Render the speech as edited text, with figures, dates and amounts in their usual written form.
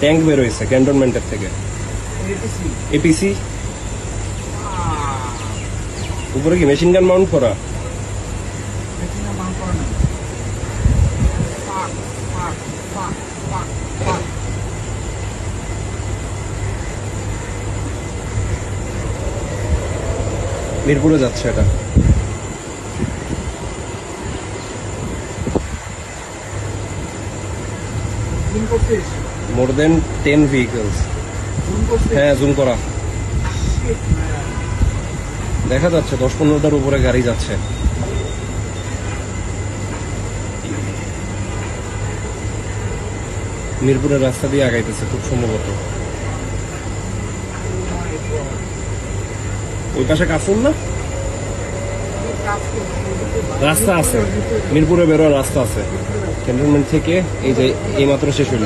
Tank বের হয়েছে ক্যান্টনমেন্টের থেকে। এপিসি উপরে কি মেশিন গান মাউন্ট করা? মিরপুরে যাচ্ছে এটা। মোর দেন 10 ভেহিকলস। হ্যাঁ, জুম করা দেখা যাচ্ছে, 10-15টার উপরে গাড়ি যাচ্ছে। মিরপুরের রাস্তা দিয়ে আগাইতেছে খুব সম্ভবত। ওই পাশে কাফুর না রাস্তা আছে, মিরপুরে বেরোয়ার রাস্তা আছে ক্যান্টনমেন্ট থেকে। এই যে এইমাত্র শেষ হইল।